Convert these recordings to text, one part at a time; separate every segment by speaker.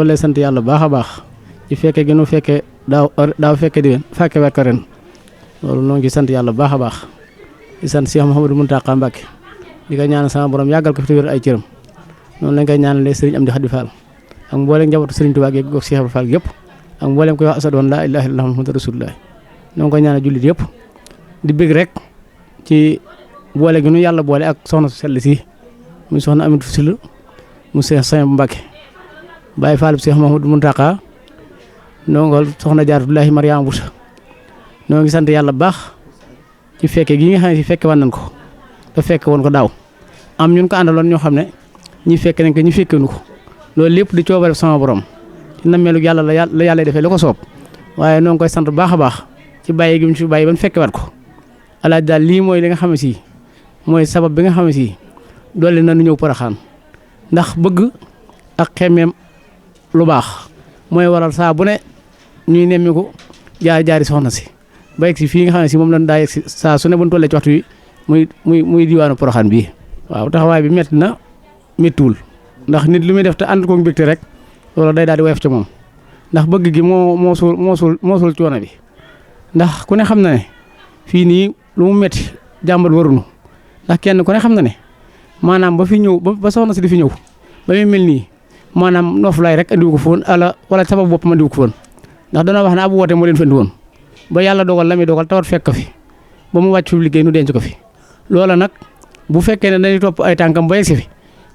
Speaker 1: loolu lay sant yàlla baax a baax ci fekke gi nu fekke daaw fekke di fekke wekk ren loolu noo ngi sant yàlla baax a baax di sant Cheikh Mouhamadou Mountakha Mbacké di ko ñaanal sama borom yàggal ko fi te wér ay cëram noonu lañ koy ñaanalee Serigne Amdi Khady Fall ak mboolem njabootu Serigne Touba gi gox Cheikh Ibra Fall yëpp ak mboolem koy wax asadu an laa ilaaha illallaah Muhammadu rasuulullaah noo ngi koy ñaanal jullit yëpp di bëgg rek ci boole gi nu yàlla boole ak soxna su sell si muy soxna Aminatu Sylla mu Cheikh Saint Mbacké Baye Fall Cheikh Mouhamadou Mountakha ndongol soxna Jaaratullaahi Mariama Boussa noo ngi sant yàlla baax ci fekke gi nga xam ne si fekke wan nañ ko te fekke woon ko daaw am ñun ko àndaloon ñoo xam ne ñi fekke nañ ko ñi fekkenu ko loolu lépp di coobare sama borom ci nammeelu yàlla la yàlla defee la ko soob waaye noo ngi koy sant baax a baax ci bàyyi gi mu ci bàyyi ban fekke wat ko alaaj daal lii mooy li nga xam ne si mooy sabab bi nga xam ne si doole na nu ñëw Porokhane ndax bëgg ak xemmeem lu baax mooy waral saa bu ne ñuy nemmi ko jaari soxna si ba yegg si fii nga xam ne si moom lañ daa yegg si saa su ne bu ñu tollee ci waxtu wi muy diwaanu Porokhane bii waaw taxawaay bi métti na méttiwul ndax nit lu muy def te ànd ko mbégte rek loolu day daal di woyof ci moom ndax bëgg gi moo suul coono bi ndax ku ne xam na ne fii nii lu mu métti jàmbat warunu ndax kenn ku ne xam na ne maanaam ba fi ñëw ba soxna si di fi ñëw ba muy mel nii maanaam nooflaay rek andiwu ko foon wala sabab boppam andiwu ko foon ndax dana wax ne ab woote moo leen fi andi woon ba yàlla dogal la muy dogal tawat fekk ko fi ba mu wàcc fi liggéey nu denc ko fi loola nag bu fekkee ne dañuy topp ay tànkam ba yegsi fi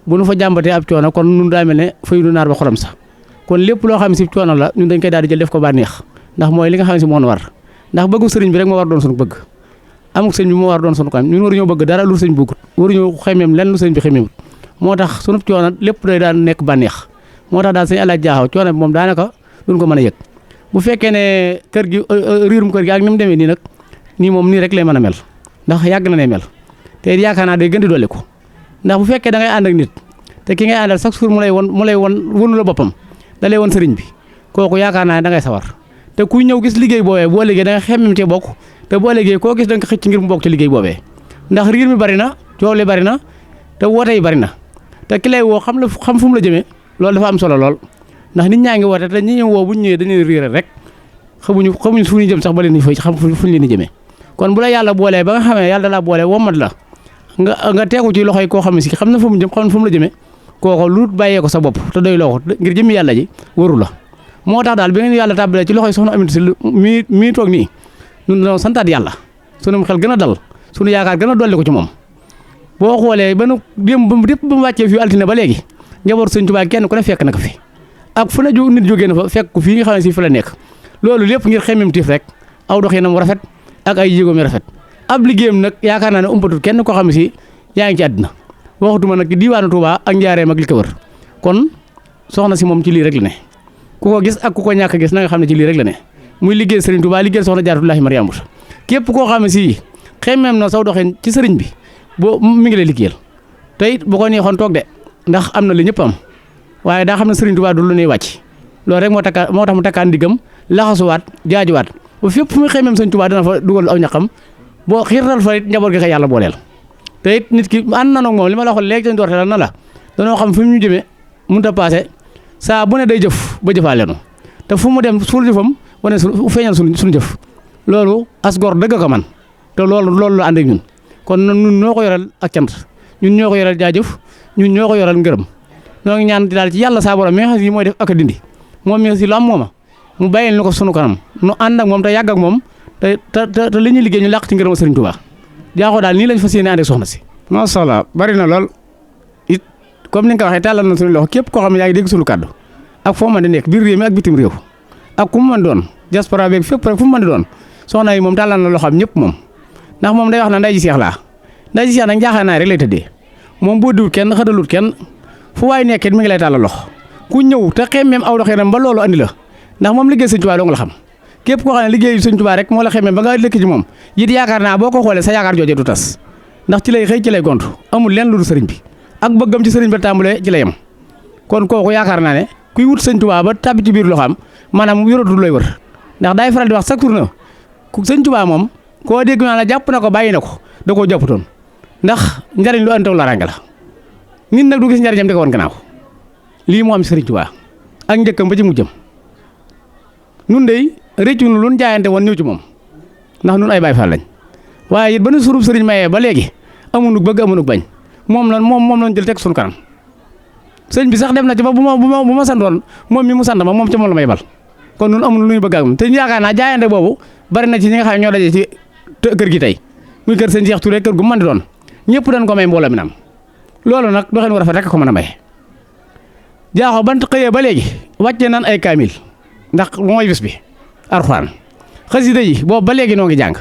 Speaker 1: bu nu fa jàmbatee ab coono kon nun daa mel ne fay nu naar ba xolam sax kon lépp loo xam ne si coono la ñun dañ koy daal di jël def ko bànneex ndax mooy li nga xam ne si moo war ndax bëggu sëriñ bi rek moo war doon suñu bëgg amuk sëñ bi moo war doon suñu kam ñun waruñoo bëgg dara lu sëñ bëggut waruñoo xemeem lenn lu sëñ bi xemeemut moo tax sunu coono lépp day daan nekk bànneex moo tax daal sëñ Alaaji Jaaxaw coono bi moom daanaka duñ ko mën a yëg bu fekkee ne kër gi riirum kër gi ak ni mu demee nii nag nii moom nii rek lay mën a mel ndax yàgg na ne mel te yaakaar naa day gën di dolli ko ndax bu fekkee da ngay ànd ak nit te ki ngay àndal chaque jour mu lay won wonu la boppam da lay won sëriñ bi kooku yaakaar naa ne da ngay sawar te ku ñëw gis liggéey boobee boo liggéey da nga xemmem ci bokk te boo liggéey koo gis da nga xëcc ngir mu bokk ci liggéey boobee ndax riir mi bari na coow li bari na te woote yi bari na te ki lay woo xam fu mu la jëmee loolu dafa am solo lool ndax nit ñaa ngi woote te ñi ñëw woo bu ñu ñëwee dañuy riiral rek xamuñu fu ñu jëm sax ba leen di fay xam fu ñu leen di jëmee kon bu la yàlla boolee ba nga xamee yàlla la boolee womat la nga teeku ci loxoy koo xam ne si xam na fu mu jëm xam na fu mu la jëmee kooko lu bàyyee ko sa bopp te doy loo ko ngir jëmmi yàlla ji waru la moo tax daal bi ngeen yàlla tàbbalee ci loxoy soxna Aminata Sylla mii toog nii ñun dañoo santaat yàlla sunu xel gën a dal sunu yaakaar gën a dolli ko ci moom boo xoolee ba nu démb ba mu wàccee fii altine ba léegi njaboot sëñ Tuubaa kenn ku ne fekk na ko fi ak fu ne nit jógee na fa fekk ko fii nga xam ne si fi la nekk loolu lépp ngir xemmem tiif rek aw doxinam mu rafet ak ay jéegoom yu rafet ab liggéeyam nag yaakaar naa ne umpatul kenn koo xam ne si yaa ngi ci àddina waxatuma nag diwaanu Touba ak njaareem ak li ko wër kon soxna si moom ci lii rek la ne ku ko gis ak ku ko ñàkk gis na nga xam ne ci lii rek la ne muy liggéey sëriñ Touba liggéey soxna Jaaratullaahi Mariama Boussa képp koo xam ne si xemmem na saw doxin ci sëriñ bi boo mi ngi lay liggéeyal te it bu ko neexoon toog de ndax am na li ñëpp am waaye daa xam ne sëriñ Touba du lu nuy wàcc loolu rek moo tax mu takkaan diggam laxasuwaat jaajuwaat ba fépp fu muy xemmem sëriñ Touba dana fa dugal aw ñaqam boo xiirtal fa it njaboot gi ko yàlla booleel te it nit ki ànd na nag moom li ma la waxoon léegi dañ doorte la na la danoo xam fi mu ñu jëmee mënut a paase saa bu ne day jëf ba jëfaale nu te fu mu dem suul jëfam wane feeñal suñu jëf loolu as gor dëgg ko man te loolu la ànd ak ñun kon ñun ñoo ko yoral ak cant ñun ñoo ko yoral jaajëf ñun ñoo ko yoral ngërëm ñoo ngi ñaan daal ci yàlla saa borom mi nga xam si mooy def ak a dindi moom mi nga si lu am mooma mu bàyyil ñu ko sunu kanam nu ànd ak moom te yàgg ak moom te li ñuy liggéey ñu làq ci ngërëm Sëriñ Tuubaa jaaxoo daal nii lañ fas yéene ànd ak soxna si macha allah bari na lool it comme ni nga ko waxee tàllal na suñu loxo képp koo xam ne yaa ngi dégg suñu kàddu ak foo mën di nekk biir réew mi ak bitim réew ak ku mu mën doon diaspora beeg fépp rek fu mu mën di doon soxna yi moom tàllal na loxoom ñëpp moom ndax moom day wax na nday ji seex laa nday ji seex nag njaaxaan naay rek lay tëddee moom boo diwut kenn xadalut kenn fu waay nekkee mi ngi lay tàllal loxo ku ñëw te xemmeem aw doxinam ba loolu andi la ndax moom liggéey Sëriñ Tuubaa doo nga la xam képp koo xam ne liggéey Sëriñ Tuubaa rek moo la xemmeem ba nga lëkk ci moom it yaakaar naa boo ko xoolee sa yaakaar jooje du tas ndax ci lay xëy ci lay gont amul leen lu dul sëriñ bi ak bëggam ci sëriñ ba tàmbalee ci la yem kon kooku yaakaar naa ne kuy wut Sëriñ Tuubaa ba tàbbi ci biir loxoom maanaam yoratul lay wër ndax daay faral di wax chaque jour na Sëriñ Tuubaa moom koo dégg naa la jàpp na ko bàyyi na ko da koo jàpputoon ndax njariñ lu antaw la rànga la nit nag du gis njariñam di ko woon gannaaw lii moo am Sëriñ Tuubaa ak njëkkam ba ci mujjam nun dey réccu nu lu jaayante woon ñëw ci moom ndax nun ay Baay Faal lañ waaye it ba nu surub sëriñ mayee ba léegi amunu bëgg amunu bañ moom lañ jël teg suñu kanam sëñ bi sax dem na ci ba bu ma santoon moom mi mu sant ma moom ca moom la may bal kon nun amunu lu ñu bëgg ak moom te yaakaar naa jaayante boobu bari na ci ñi nga xam ne ñoo daje ci kër gi tey muy kër sëñ Cheikh Touré kër gu mën di doon ñëpp dañ ko may mbooloo mi nam loolu nag doxin wu rafet rek ko mën a may jaaxoo ban xëyee ba léegi wàcce nan ay kaamil ndax mooy bis bi Alxuraan xasida yi boobu ba léegi noo ngi jàng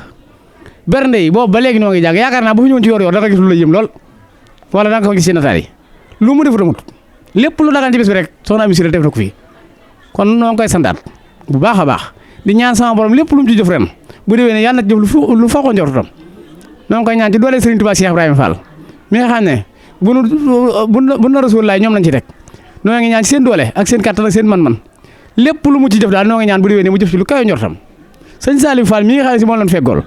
Speaker 1: bernde yi boobu ba léegi noo ngi jàng yaakaar naa bu fi ñëwoon ci yor da nga gis lu la yëm lool wala da nga ko gis ci nataal yi lu mu def ramut lépp lu dagan ci bis bi rek soxna Amy Sylla def na ko fii kon noo ngi koy santaat bu baax a baax di ñaan sama borom lépp lu mu ci jëf ren bu déwee ne yàlla na jëf lu foo ko njortam noo ngi koy ñaan ci doole Serigne Touba Cheikh Ibrahima Fall mi nga xam ne bu nu Rasulullah ñoom lañ ci teg noo ngi ñaan ci seen doole ak seen kattan ak seen man-man lépp lu mu ci jëf daal noo ngi ñaan bu déwee ne mu jëf ci lu kawe njortam sëñ Saliou Fall mi nga xam ne si moom lañ feggool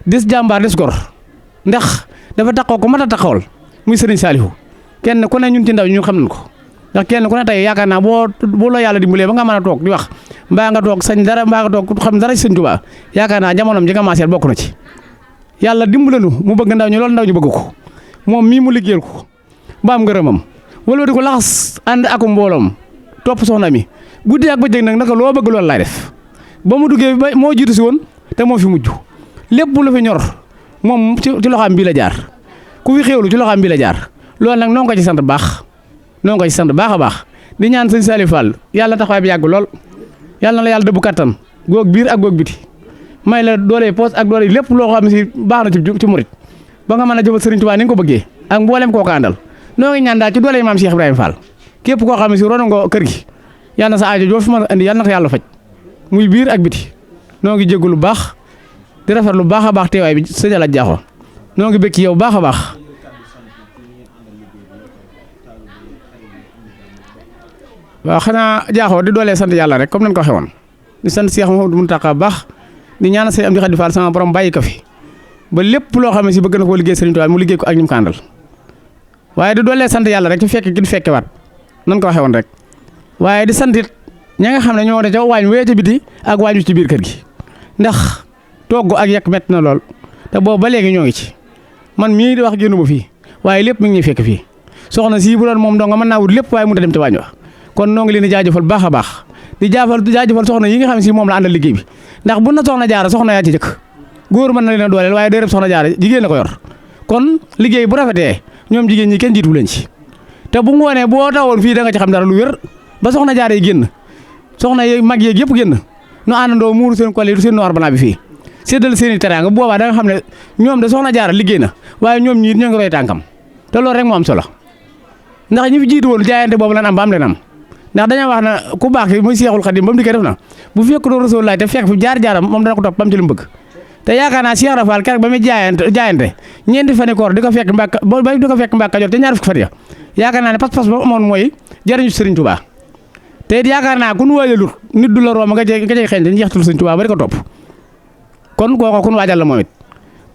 Speaker 1: des jàmbaar des gor ndax dafa taxaw ko mat a taxawal muy Serigne Saliou kenn ku ne ñun ci ndaw ñun xam nañ ko ndax kenn ku ne tey yaakaar naa boo la yàlla dimbalee ba nga mën a toog di wax mbaa nga toog sañ dara mbaa nga toog xam dara ci sëñ Tuubaa yaakaar naa jamonoom ji nga maaseel bokk na ci yàlla dimbalanu mu bëgg ndaw ñu loolu ndaw ñu bëgg ko moom mii mu liggéeyal ko ba am ngërëmam wala di ko laxas ànd ak mbooloom topp soxna mi guddi ak bëccëg nag naka loo bëgg loolu laay def ba mu duggee ba moo jiitu si woon te moo fi mujj lépp lu fi ñor moom ci loxaam bii la jaar ku fi xéewlu ci loxaam bii la jaar loolu nag noo ngi ko ci sant baax noo ngi ko ci sant baax a baax di ñaan sëñ Saliou Fall yàlla taxawaay bi yàgg lool yàlla na la yàlla dëbbu kattan goog biir ak goog biti may la doole poos ak doole lépp loo xam ne si baax na ci murit ba nga mën a jëfal Serigne Touba ni nga ko bëggee ak mboolem koo ko àndal noo ngi ñaan daal ci doole maam Cheikh Ibrahima Fall képp koo xam ne si rono nga kër gi yàlla na sa aajo joo fi mën a indi yàlla na ko yàlla faj muy biir ak biti noo ngi jéggu lu baax di rafet lu baax a baax teewaay bi sëñ Alla Jaaxo noo ngi bëgg ci yow baax a baax waaw xanaa Jaaxo di doolee sant yàlla rek comme nañ ko waxee woon di sant Cheikh Mouhamadou Mountakha baax di ñaanal sëñ Amdi Khady Fall sama borom bàyyi ko fi ba lépp loo xam ne si bëgg na koo liggéey Serigne Touba mu liggéey ko ak ñi mu ko àndal waaye di doolee sant yàlla rek ci fekk gi di fekkewaat nan ko waxee woon rek waaye di sant it ña nga xam ne ñoo de ca waañ wee ca biti ak waañ wi ci biir kër gi ndax togg ak yekk métti na lool te boobu ba léegi ñoo ngi ci man mii di wax génnu ba fii waaye lépp mi ngi ñuy fekk fii soxna sii bu doon moom dong nga mën naa wut lépp waaye mu dem te waañ wax kon noo ngi leen di jaajëfal baax a baax di jaajëfal soxna yi nga xam ne si moom la àndal liggéey bi ndax bu na soxna jaara soxna yaa ci jëkk góor mën na leen a dooleel waaye dërëb soxna jaara jigéen la ko yor kon liggéey bu rafetee ñoom jigéen ñi kenn jiitu leen ci te bu ngoonee boo tawoon fii da nga ci xam dara lu wér ba soxna jaara yi génn soxna yi mag yeeg yëpp génn nu àndandoo muuru seen kol yi seen noir blanc bi fii séddal seen i teraanga boobaa da nga xam ne ñoom de soxna jaara liggéey na waaye ñoom ñii ñoo ngi roy tànkam te loolu rek moo am solo ndax ñi fi jiitu woon jaayante boobu lan am ba am leen am ndax dañoo wax na ku baax ki muy Seexul Xadim ba mu dikkee def na bu fekk doon Rasulullah te fekk fi jaar-jaaram moom dana ko topp ba mu ci lu mu bëgg te yaakaar naa Cheikh Rafal keroog ba muy jaayante ñeenti fani koor di ko fekk Mbàkke Kajoor te ñaar fukki fan ya yaakaar naa ne pas-pas ba amoon mooy jariñu Serigne Touba te it yaakaar naa ku nu waajalut nit du la room nga cay xeeñ dañuy jeextul Serigne Touba ba di ko topp kon kooku ku nu waajal la moom it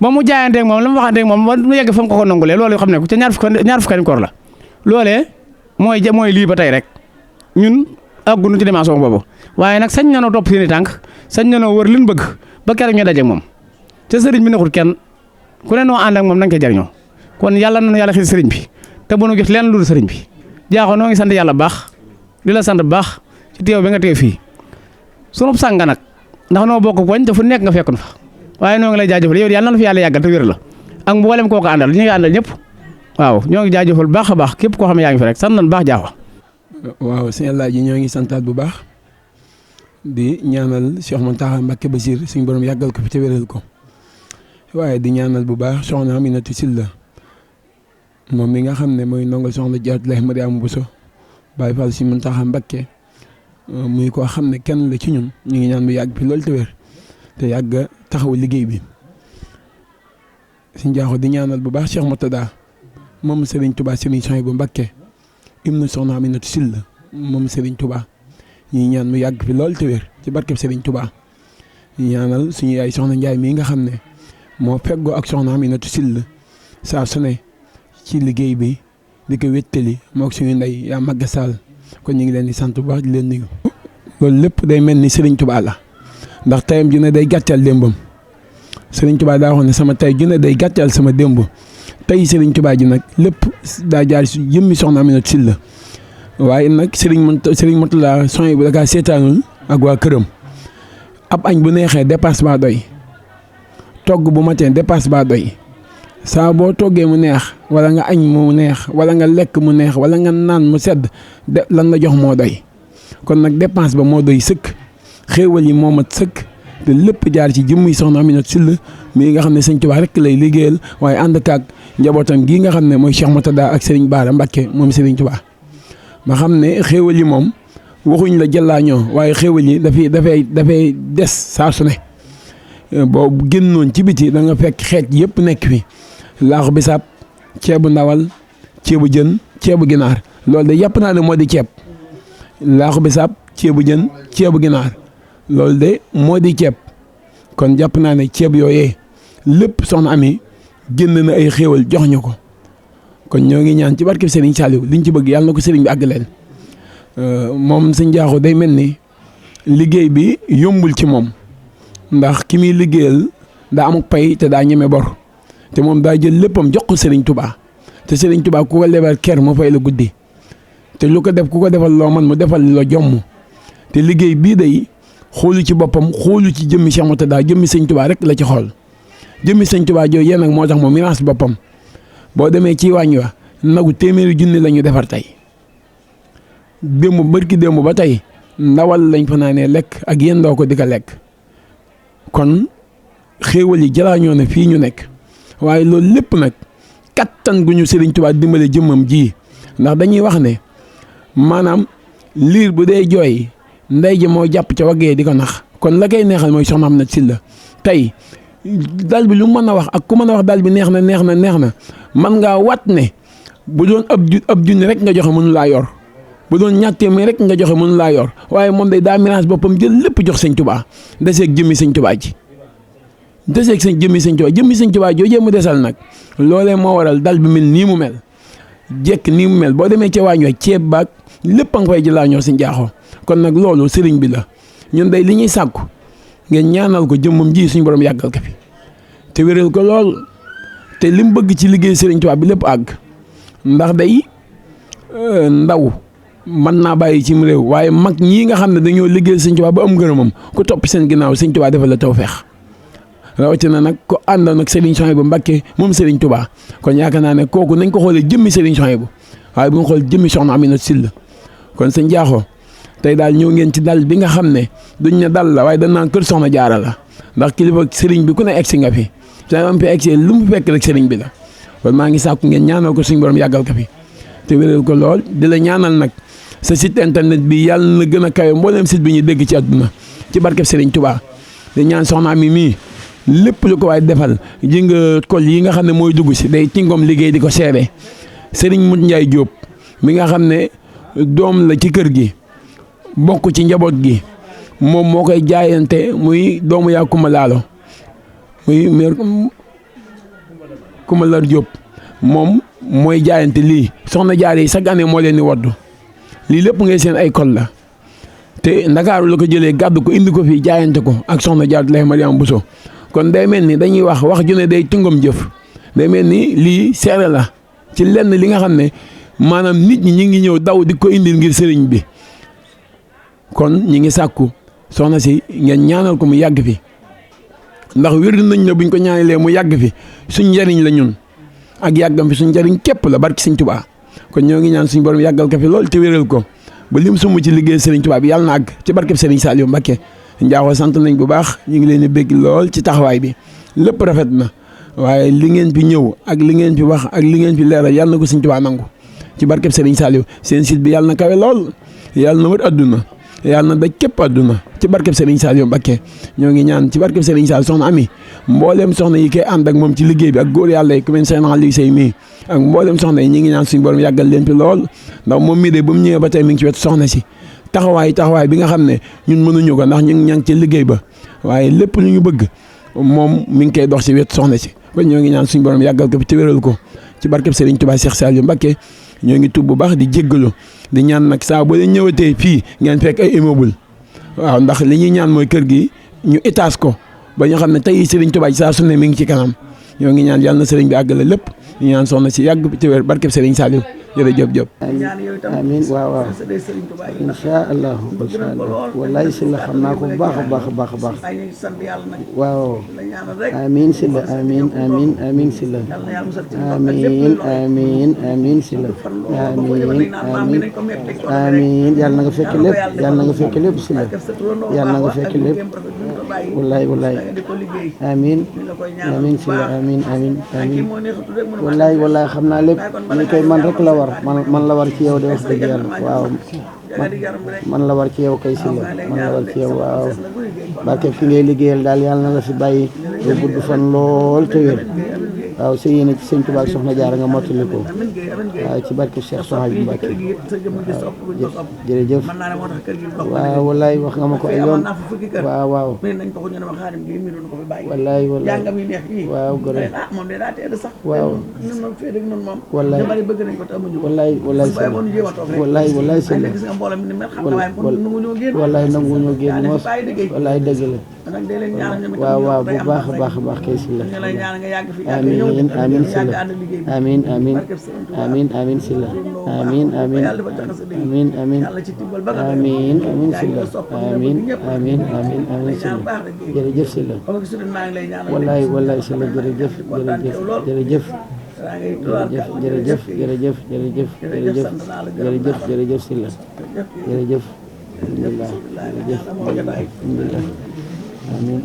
Speaker 1: ba mu jaayanteeg moom la mu waxanteeg moom ba mu yegg fa mu ko nangulee loolu xam ne ko ca ñaar fukki koor la loolee mooy lii ba tey rek ñun àggunu ci dimension boobu waaye nag sañ nanoo topp seen i tànk sañ nanoo wër liñ bëgg ba keroog ñu dajeeg moom te sëriñ bi nekkul kenn ku ne noo ànd ak moom nañ koy jariñoo kon yàlla na yàlla xil sëriñ bi te bu nu gis leen lu dul sëriñ bi Jaaxo noo ngi sant yàlla baax di la sant baax ci teew bi nga teew fii sunu sànga nag ndax noo bokk koñ te fu nekk nga fekk fa waaye noo ngi lay jaajëfal yow yàlla na la fi yàlla yàggal te wér la ak mboolem koo ko àndal ñi nga àndal ñëpp waaw ñoo ngi jaajëfal baax a baax képp koo xam ne yaa ngi fi rek sant nañ baax Jaaxo
Speaker 2: waaw sëñ Alaaji ñoo ngi santaat bu baax di ñaanal Cheikh Mountakha Mbacké Bassir suñu borom yàggal ko fi te wéral ko waaye di ñaanal bu baax soxna Aminata Sylla moom mi nga xam ne mooy ndongal soxna Jaaratullaahi Mariama Bousso Baye Fall si Mountakha Mbacké muy koo xam ne kenn la ci ñun ñu ngi ñaan mu yàgg fi loolu te wér te yàgg taxaw liggéey bi suñ Jaaxo di ñaanal bu baax Cheikh Murtada moom Serigne Touba Serigne Souhaïbou Mbacké ibnu soxna Aminata Sylla moom Serigne Touba ñi ñaan mu yàgg fi lool te wér ci barkeb Serigne Touba ñu ñaanal suñu yaay soxna Njaay mii nga xam ne moo feggoo ak soxna Aminata Sylla saa su ne ci liggéey bi di ko wéttali moog suñu ndey yaa Magga Sall kon ñu ngi leen di sant bu baax di leen nuyu. loolu lépp day mel ni Serigne Touba la ndax tayam ju ne day gàccal démbam Serigne Touba daa wax ne sama tay ju ne day gàccal sama démb tey Serigne Touba ji nag lépp daa jaar si jëmmi soxna Aminata Sylla waaye nag Serigne Mountakha soñ bu da kaa seetaanul ak waa këram ab añ bu neexee dépasse baa doy togg bu matee dépasse baa doy saa boo toggee mu neex wala nga añ mu neex wala nga lekk mu neex wala nga naan mu sedd lan la jox moo doy kon nag dépense ba moo doy sëkk xéewal yi moo mat sëkk te lépp jaar ci jëmmi soxna Aminata Sylla mii nga xam ne sëñ Tuubaa rek lay liggéeyal waaye ànd kaag njabootam gii nga xam ne mooy Cheikh Murtada ak Serigne Bara Mbacké moom Serigne Touba ma xam ne xéewal yi moom waxuñ la jëllaañoo waaye xéewal yi dafay des saa su ne boo génnoon ci biti da nga fekk xeet yëpp nekk fi laaxu bisaab ceebu ndawal ceebu jën ceebu ginaar loolu de yàpp naa ne moo di ceeb laaxu bisaab ceebu jën ceebu ginaar loolu de moo di ceeb kon jàpp naa ne ceeb yooyee lépp soxna Ami génn na ay xéewal jox ñu ko kon ñoo ngi ñaan ci barkeb Serigne Saliou liñ ci bëgg yàlla na ko Serigne bi àggaleel moom sëñ Jaaxu day mel ni liggéey bi yombul ci moom ndax ki muy liggéeyal daa amuk pay te daa ñeme bor te moom daa jël léppam jox ko Serigne Touba te Serigne Touba ku ko lebal ker mu fay la guddi te lu ko def ku ko defal loo man mu defal la jomm te liggéey bii day xoolu ci boppam xoolu ci jëmmi Cheikh Murtada jëmmi sëñ Touba rek la ci xool jëmmi sëñ Touba jooju yéen nag moo tax moom miraas boppam boo demee ci wàññi wa nagu téeméeri junni la ñu defar tey bërki démb ba tey ndawal lañ fa naanee lekk ak yéen doo ko di ko lekk kon xéewal yi jalaañoo na fii ñu nekk waaye loolu lépp nag kattan gu ñu Serigne Touba dimbale jëmmam ji ndax dañuy wax ne maanaam liir bu dee jooy ndey ji moo jàpp ca waggee di ko nax kon la koy neexal mooy soxna Aminata Sylla tey dal bi lu mën a wax ak ku mën a wax dal bi neex na man ngaa wat ne bu doon ab junni rek nga joxe mënu laa yor bu doon ñaar téeméer rek nga joxe mënu laa yor waaye moom day daa miraas boppam jël lépp jox sëñ Touba deseeg jëmmi sëñ Touba ji deseeg jëmmi sëñ Touba joojee mu desal nag loolee moo waral dal bi mel nii mu mel jekk nii mu mel boo demee ca waañ wa ceeb baag lépp a nga fay jëlaa ñoo sëñ Jaaxoo kon nag loolu sëriñ bi la ñun day li ñuy sàkku ngeen ñaanal ko jëmmam ji suñu borom yàggal ko fi te wéral ko lool te li mu bëgg ci liggéey Serigne Touba bi lépp àgg ndax day ndaw mën naa bàyyi ci réew waaye mag ñii nga xam ne dañoo liggéey Serigne Touba ba am ngërëmam ku topp seen ginnaaw Serigne Touba defal la tawfeex rawatina nag ko àndoon ak Serigne Souhaïbou Mbacké moom Serigne Touba kon yaakaar naa ne kooku nañ ko xoolee jëmmi Serigne Souhaïbou waaye bu nga xool jëmmi soxna Aminata Sylla kon sëñ Jaaxoo tey daal ñëw ngeen ci dal bi nga xam ne duñ ne dal la waaye dañ naan kër soxna Jaara la ndax kilifa Serigne bi ku ne egsi nga fi sa am fi egsi lu mu fekk rek Serigne bi la kon maa ngi sàkku ngeen ñaanal ko suñu borom yàggal ko fi te wéral ko lool di la ñaanal nag sa site internet bi yàlla na gën a kawe mbooleem site bi ñu dégg ci àdduna ci barkeb Serigne Touba di ñaan soxna Ami mii lépp lu ko waaye defal ji nga kol yi nga xam ne mooy dugg si day tingoom liggéey di ko seere Serigne Mut Njaay Jóob mi nga xam ne doom la ci kër gi bokk ci njaboot gi moom moo koy jaayante muy doomu yaa Kumba Laalo muy maire Kumba Lar Jóob moom mooy jaayante lii soxna Jaara yi chaque année moo leen di waddu lii lépp ngay seen ay kol la te Ndakaaru la ko jëlee gàddu ko indi ko fii jaayante ko ak soxna Jaara Mariama Bousso kon day mel ni dañuy wax ju ne day tungam jëf day mel ni lii seere la ci lenn li nga xam ne maanaam nit ñi ngi ñëw daw di ko indil ngir sëriñ bi kon ñi ngi sàkku soxna si ngeen ñaanal ko mu yàgg fi ndax wér nañ ne buñ ko ñaanalee mu yàgg fi suñ njariñ la ñun ak yàggam fi suñ njariñ képp la barki Sëriñ Tuubaa kon ñoo ngi ñaan suñ borom yàggal ko fi lool te wéral ko ba lim sumb ci liggéey Sëriñ Tuubaa bi yàlla na àgg ci barkeb Sëriñ Saliou Mbacké Njaaxoo sant nañ bu baax ñu ngi leen di bégg lool ci taxawaay bi lépp rafet na waaye li ngeen fi ñëw ak li ngeen fi wax ak li ngeen fi leeral yàlla na ko Sëriñ Tuubaa nangu ci barkeb Sëriñ Saliou seen site bi yàlla na kawe lool yàlla na wër adduna yàlla na daj képp adduna ci barkeb Sëriñ Saliou Mbacké ñoo ngi ñaan ci barkeb Sëriñ Saliou soxna Ami mbooleem soxna yi koy ànd ak moom ci liggéey bi ak góor yàlla yi ku mel seen Aliou Sey mii ak mbooleem soxna yi ñi ngi ñaan suñu borom yàggal leen fi lool ndax moom mii de ba mu ñëwee ba tey mi ngi ci wetu soxna si taxawaay bi nga xam ne ñun mënuñu ko ndax ñu ngi ñaan ci liggéey ba waaye lépp lu ñu bëgg moom mi ngi koy dox ci wetu soxna si kon ñoo ngi ñaan suñu borom yàggal ko fi te wéral ko ci barkeb Sëriñ Tuubaa Cheikh Saliou Mbacké ñoo ngi tuub bu baax di jéggalu di ñaan nag saa boo leen ñëwatee fii ngeen fekk ay immeuble waaw ndax li ñuy ñaan mooy kër gi ñu étage ko ba ñu xam ne tey Serigne Touba saa su ne mi ngi ci kanam ñoo ngi ñaan yàlla na Serigne bi àggale lépp ñu ñaan soxna si yàgg ci wér barkeb Serigne Saliou jërëjëf Diop.
Speaker 3: amiin waaw waaw incha allah wallaay si la xam naa ko bu baax a baax a baax a baax waaw amiin si la amiin si la amiin si la amiin yàlla na nga fekk lépp yàlla na nga fekk lépp si la yàlla na nga fekk lépp wallaay amiin si la amiin wallaay xam naa lépp ñu koy man rek la war man la war ci yow de wax dëgg yàlla waaw man la war ci yow kay si la man la war ci yow waaw barke fi ngay liggéeyal daal yàlla na la fi bàyyi doo gudd fan lool te wér waaw sa yéene ci sëñ Tuubaa ak Soxna Jaara nga mottali ko waaw ci barke Cheikh Souhaïbou Mbacké jërëjëf waaw wallaay wax nga ma ko ay yoon waaw wallaay waaw gore waaw wallaay sëñ wallaay nanguñoo génn moos wallaay dëgg la waaw bu baax a baax kay si la amiin si la amiin si la amiin si la amiin si la jërëjëf si la wallaay si la jërëjëf si la jërëjëf alhamdulillah amiin